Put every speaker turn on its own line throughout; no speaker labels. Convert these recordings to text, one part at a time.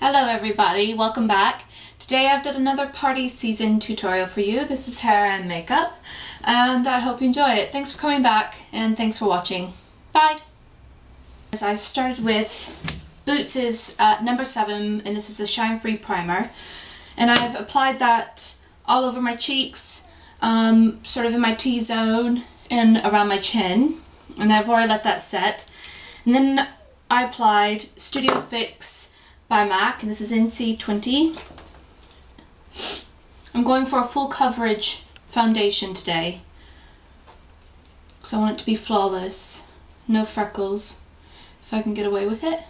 Hello everybody, welcome back. Today I've done another party season tutorial for you. This is hair and makeup and I hope you enjoy it. Thanks for coming back and thanks for watching. Bye! As I've started with Boots' number 7 and this is the Shine Free Primer, and I've applied that all over my cheeks, sort of in my T-zone and around my chin, and I've already let that set. And then I applied Studio Fix by MAC, and this is NC20. I'm going for a full coverage foundation today because I want it to be flawless, no freckles, if I can get away with it.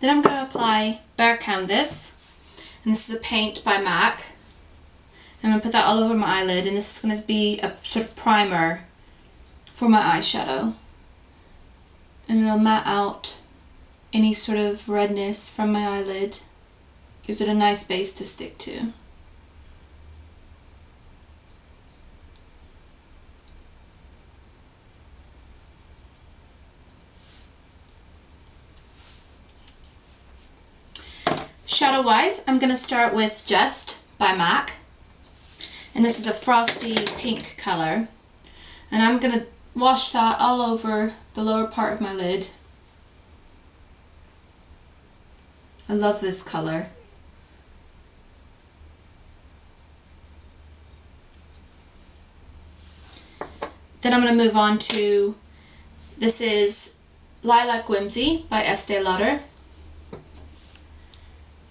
Then I'm going to apply Bare Canvas, and this is a paint by MAC. I'm going to put that all over my eyelid, and this is going to be a sort of primer for my eyeshadow. And it'll matte out any sort of redness from my eyelid. Gives it a nice base to stick to. Shadow wise, I'm going to start with Just by MAC, and this is a frosty pink color, and I'm going to wash that all over the lower part of my lid. I love this color. Then I'm going to move on to, this is Lilac Whimsy by Estee Lauder.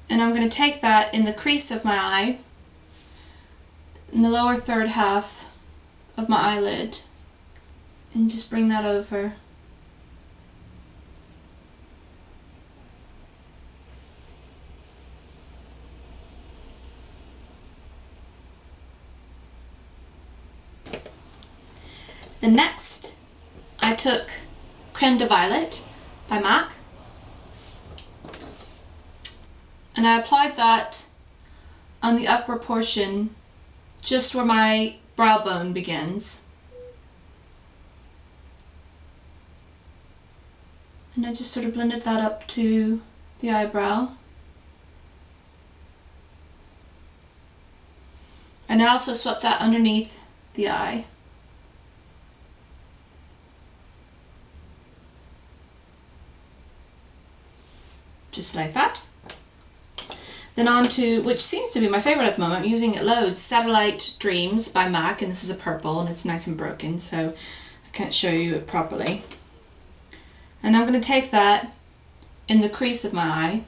And I'm going to take that in the crease of my eye, in the lower third half of my eyelid, and just bring that over. Then next, I took Creme de Violet by MAC. And I applied that on the upper portion, just where my brow bone begins. And I just sort of blended that up to the eyebrow. And I also swept that underneath the eye. Just like that. Then on to, which seems to be my favourite at the moment, I'm using it loads, Satellite Dreams by MAC, and this is a purple and it's nice and broken, so I can't show you it properly. And I'm going to take that in the crease of my eye.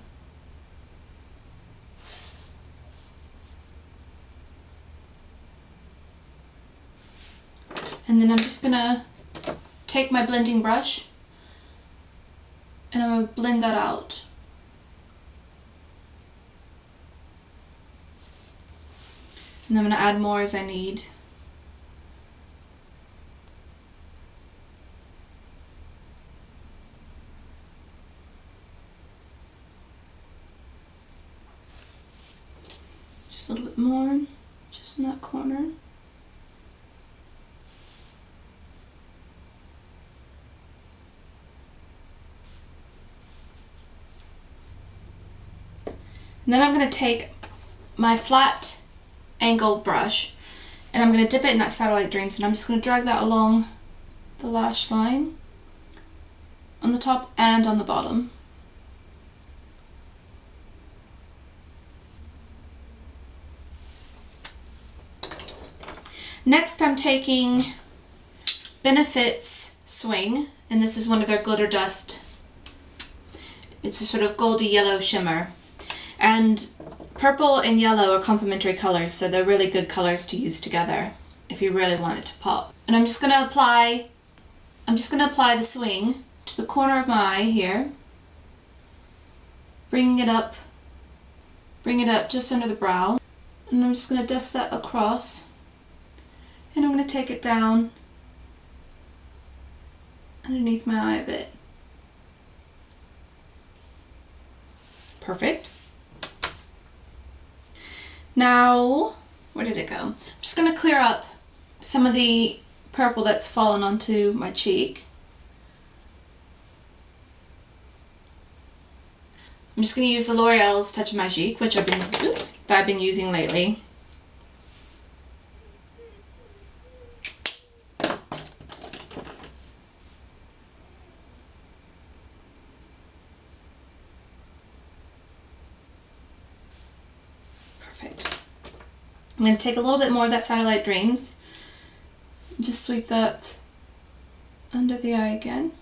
And then I'm just going to take my blending brush and I'm going to blend that out. And I'm going to add more as I need. Just a little bit more, just in that corner. And then I'm going to take my flat angled brush and I'm going to dip it in that Satellite Dreams, and I'm just going to drag that along the lash line on the top and on the bottom. Next I'm taking Benefit's Swing, and this is one of their glitter dust. It's a sort of goldy yellow shimmer, and purple and yellow are complementary colors, so they're really good colors to use together if you really want it to pop. And I'm just going to apply the swing to the corner of my eye here, bring it up just under the brow, and I'm just going to dust that across And I'm going to take it down underneath my eye a bit. Perfect. Now, where did it go? I'm just going to clear up some of the purple that's fallen onto my cheek. I'm just going to use the L'Oreal's Touch of Magique, which I've been using lately. Perfect. I'm going to take a little bit more of that Satellite Dreams. Just sweep that under the eye again.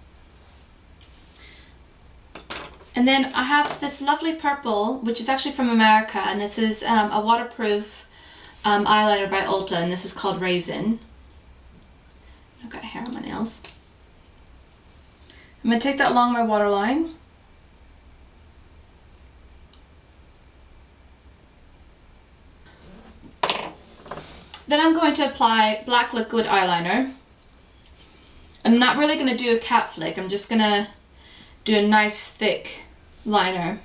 And then I have this lovely purple, which is actually from America, and this is a waterproof eyeliner by Ulta, and this is called Raisin. I've got hair on my nails. I'm going to take that along my waterline. Then I'm going to apply black liquid eyeliner. I'm not really going to do a cat flick, I'm just going to do a nice thick liner.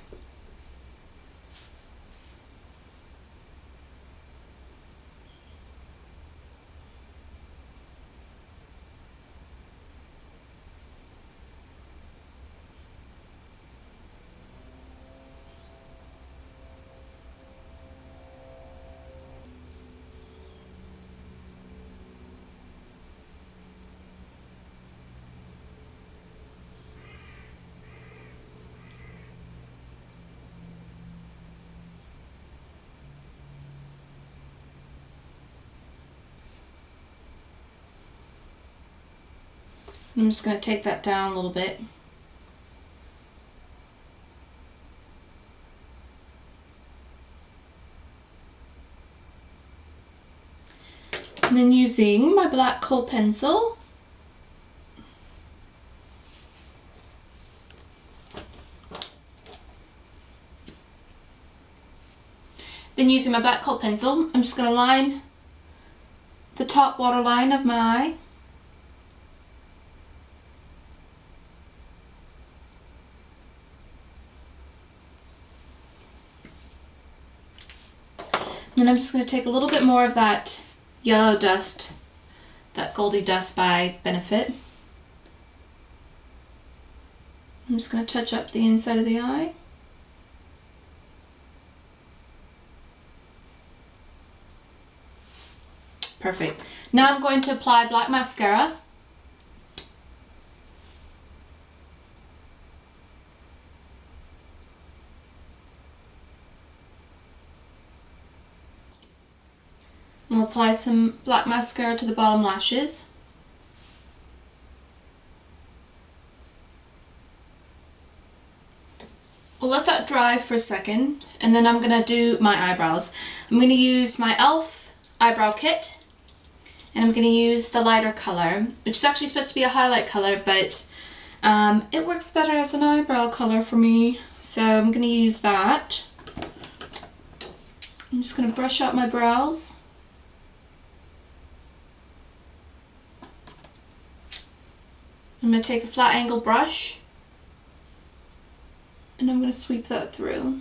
I'm just going to take that down a little bit. And then using my black kohl pencil, I'm just going to line the top waterline of my eye. And then I'm just going to take a little bit more of that yellow dust, that Goldie Dust by Benefit. I'm just going to touch up the inside of the eye. Perfect. Now I'm going to apply black mascara. I'll apply some black mascara to the bottom lashes. We'll let that dry for a second, and then I'm going to do my eyebrows. I'm going to use my e.l.f. eyebrow kit, and I'm going to use the lighter color, which is actually supposed to be a highlight color, but it works better as an eyebrow color for me, so I'm going to use that. I'm just going to brush out my brows. I'm going to take a flat angle brush and I'm going to sweep that through.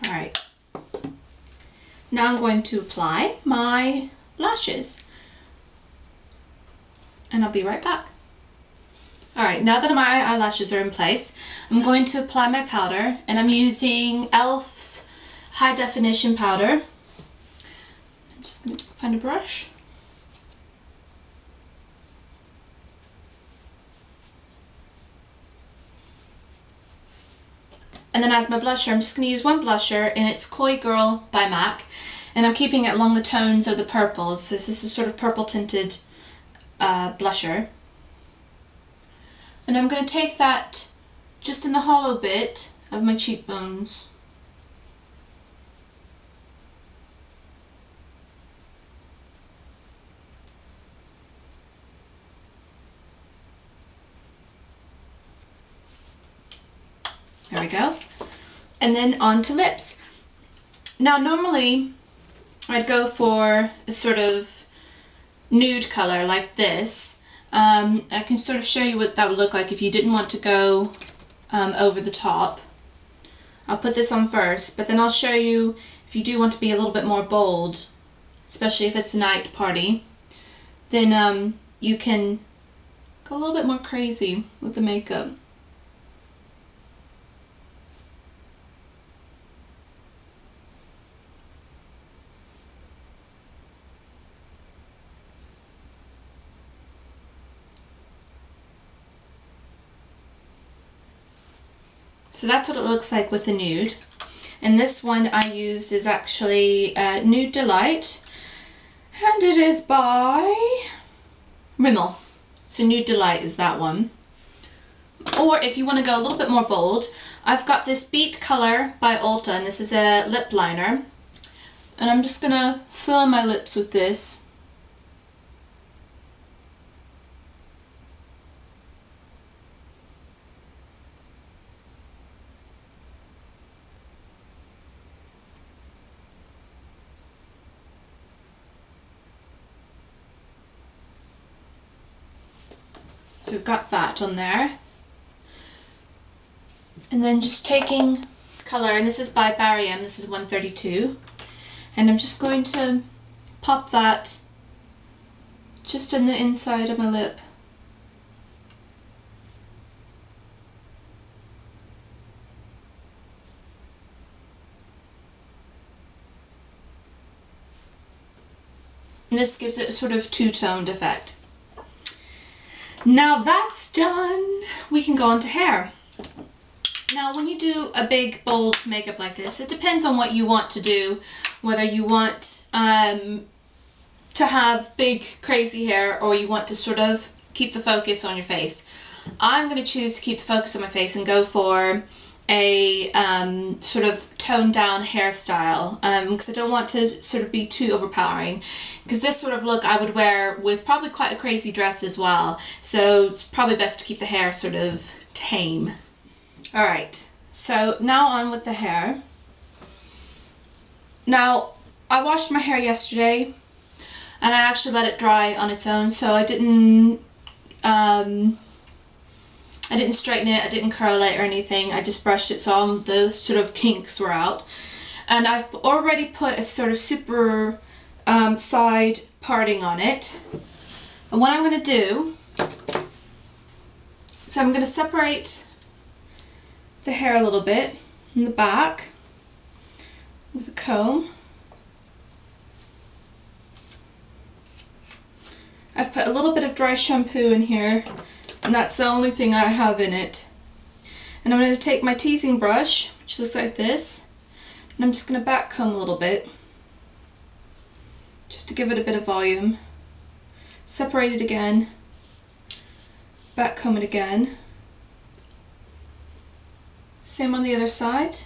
Alright, now I'm going to apply my lashes and I'll be right back. Alright, now that my eyelashes are in place, I'm going to apply my powder, and I'm using e.l.f.'s High Definition Powder. I'm just going to find a brush. And then as my blusher, I'm just going to use one blusher, and it's Koi Girl by MAC, and I'm keeping it along the tones of the purples, so this is a sort of purple tinted blusher. And I'm going to take that just in the hollow bit of my cheekbones. There we go. And then on to lips. Now normally I'd go for a sort of nude color like this. I can sort of show you what that would look like if you didn't want to go over the top. I'll put this on first, but then I'll show you if you do want to be a little bit more bold, especially if it's a night party, then you can go a little bit more crazy with the makeup. So that's what it looks like with the nude. And this one I used is actually Nude Delight, and it is by Rimmel. So Nude Delight is that one. Or if you want to go a little bit more bold, I've got this Beat Color by Ulta, and this is a lip liner. And I'm just gonna fill in my lips with this. So we've got that on there. And then just taking this colour, and this is by Barry M, this is 132. And I'm just going to pop that just on the inside of my lip. And this gives it a sort of two-toned effect. Now that's done, we can go on to hair. Now when you do a big bold makeup like this, it depends on what you want to do, whether you want to have big crazy hair or you want to sort of keep the focus on your face. I'm going to choose to keep the focus on my face and go for a sort of toned down hairstyle, because I don't want to sort of be too overpowering, because this sort of look I would wear with probably quite a crazy dress as well, so it's probably best to keep the hair sort of tame. Alright, so now on with the hair. Now I washed my hair yesterday and I actually let it dry on its own, so I didn't straighten it, I didn't curl it or anything, I just brushed it so all the sort of kinks were out. And I've already put a sort of super side parting on it. And what I'm going to do, so I'm going to separate the hair a little bit in the back with a comb. I've put a little bit of dry shampoo in here, and that's the only thing I have in it. And I'm going to take my teasing brush, which looks like this, and I'm just going to back comb a little bit, just to give it a bit of volume. Separate it again, back comb it again. Same on the other side.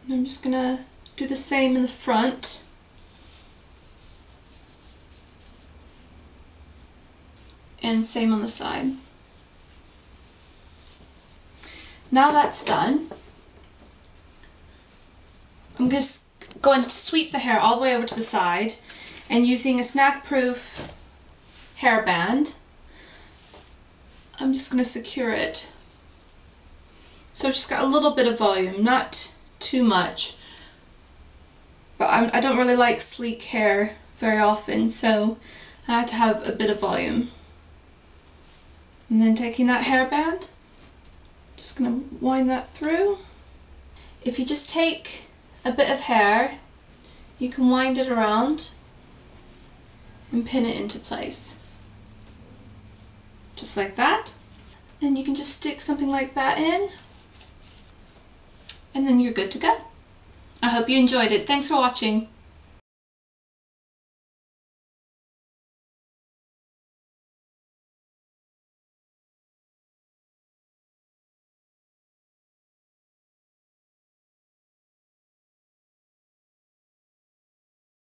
And I'm just going to do the same in the front. And same on the side. Now that's done, I'm just going to sweep the hair all the way over to the side, and using a snag-proof hairband, I'm just going to secure it. So I've just got a little bit of volume, not too much, but I don't really like sleek hair very often, so I have to have a bit of volume. And then taking that hairband, just going to wind that through. If you just take a bit of hair, you can wind it around and pin it into place. Just like that. And you can just stick something like that in, and then you're good to go. I hope you enjoyed it. Thanks for watching.